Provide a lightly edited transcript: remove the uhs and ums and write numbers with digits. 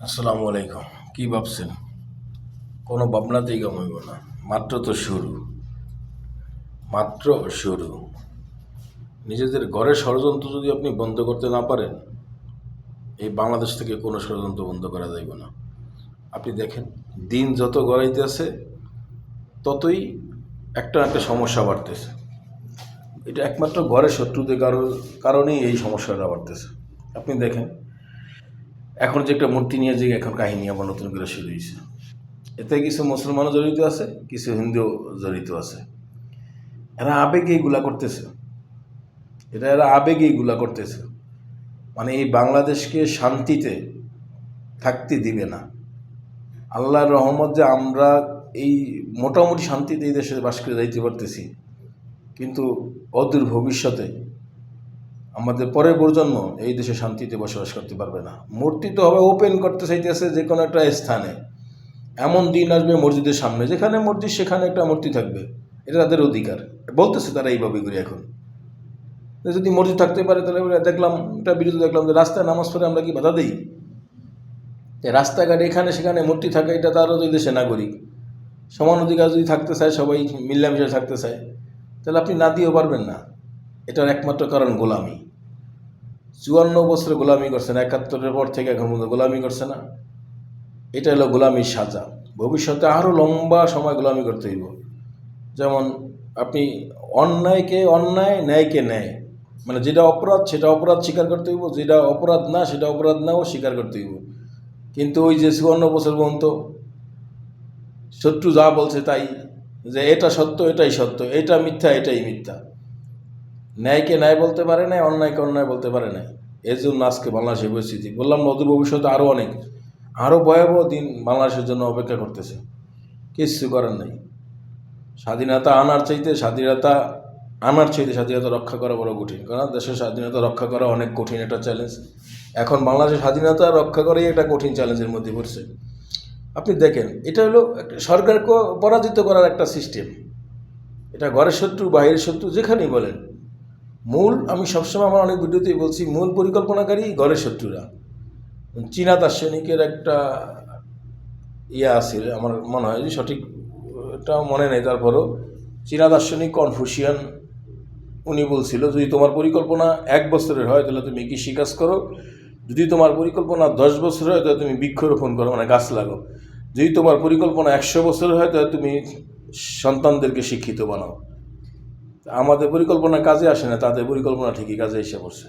আসসালামু আলাইকুম। কি ভাবছেন? কোনো ভাবনাতেই কাম হইব না। মাত্র তো শুরু, মাত্র শুরু। নিজেদের ঘরের ষড়যন্ত্র যদি আপনি বন্ধ করতে না পারেন, এই বাংলাদেশ থেকে কোনো ষড়যন্ত্র বন্ধ করা যাইব না। আপনি দেখেন, দিন যত গড়াইতেছে ততই একটা একটা সমস্যা বাড়তেছে। এটা একমাত্র ঘরের শত্রুদের কারণেই এই সমস্যাটা বাড়তেছে। আপনি দেখেন, এখন যে একটা মূর্তি নিয়ে যে এখন কাহিনী আবার নতুন করে শুরু হয়েছে, এতে কিছু মুসলমানও জড়িত আছে, কিছু হিন্দুও জড়িত আছে। এরা আবেগে এইগুলা করতেছে, এরা আবেগে এইগুলা করতেছে। মানে এই বাংলাদেশকে শান্তিতে থাকতে দিবে না। আল্লাহর রহমত যে আমরা এই মোটামুটি শান্তিতে এই দেশে বাস করে যাইতে পারতেছি, কিন্তু অদূর ভবিষ্যতে আমাদের পরের প্রজন্ম এই দেশে শান্তিতে বসবাস করতে পারবে না। মূর্তি তো হবে ওপেন করতে চাইতেছে যে কোনো একটা স্থানে। এমন দিন আসবে মসজিদের সামনে, যেখানে মসজিদ সেখানে একটা মূর্তি থাকবে। এটা তাদের অধিকার, বলতেছে তারা এইভাবে করে। এখন যদি মসজিদ থাকতে পারে তাহলে দেখলাম এটা বিরোধী, দেখলাম যে রাস্তায় নামাজ পড়ে আমরা কি বাধা দিই? রাস্তাঘাটে এখানে সেখানে মূর্তি থাকে, এটা তারও দুই দেশে নাগরিক। সমান অধিকার যদি থাকতে চায়, সবাই মিল্লামিশে থাকতে চায়, তাহলে আপনি না দিয়েও পারবেন না। এটার একমাত্র কারণ গোলামি। 54 বছর গোলামি করছে না, 71-এর পর থেকে এখন পর্যন্ত গোলামি করছে না। এটা হলো গোলামির সাজা। ভবিষ্যতে আরও লম্বা সময় গোলামি করতে হইব। যেমন আপনি অন্যায়কে অন্যায়, ন্যায়কে ন্যায়, মানে যেটা অপরাধ সেটা অপরাধ স্বীকার করতে হইব, যেটা অপরাধ না সেটা অপরাধ নাও স্বীকার করতে হইব। কিন্তু ওই যে 54 বছর পর্যন্ত শত্রু যা বলছে তাই, যে এটা সত্য এটাই সত্য, এটা মিথ্যা এটাই মিথ্যা, ন্যায়কে ন্যায় বলতে পারে না, অন্যায়কে অন্যায় বলতে পারে না। এর জন্য আজকে বাংলাদেশের পরিস্থিতি, বললাম অদূর ভবিষ্যতে আরও অনেক, আরও ভয়াবহ দিন বাংলাদেশের জন্য অপেক্ষা করতেছে। কিচ্ছু করার নেই। স্বাধীনতা আনার চাইতে স্বাধীনতা রক্ষা করা বড় কঠিন। কারণ দেশের স্বাধীনতা রক্ষা করা অনেক কঠিন একটা চ্যালেঞ্জ। এখন বাংলাদেশের স্বাধীনতা রক্ষা করাই একটা কঠিন চ্যালেঞ্জের মধ্যে পড়ছে। আপনি দেখেন, এটা হলো একটা সরকারকে পরাজিত করার একটা সিস্টেম। এটা ঘরের শত্রু বাইরের শত্রু যেখানেই বলেন, আমি সবসময় আমার অনেক ভিডিওতেই বলছি, মূল পরিকল্পনাকারী ঘরের শত্রুরা। চীনা দার্শনিকের একটা আছে, আমার মনে হয় যে সঠিক এটা মনে নেই, তারপরও চীনা দার্শনিক কনফুসিয়ান উনি বলছিল, যদি তোমার পরিকল্পনা 1 বছরের হয় তাহলে তুমি কৃষিকাজ করো, যদি তোমার পরিকল্পনা 10 বছর হয় তাহলে তুমি বৃক্ষরোপণ করো, মানে গাছ লাগাও, যদি তোমার পরিকল্পনা 100 বছর হয় তাহলে তুমি সন্তানদেরকে শিক্ষিত বানাও। আমাদের পরিকল্পনা কাজে আসে না, তাদের পরিকল্পনা ঠিকই কাজে এসে পড়ছে।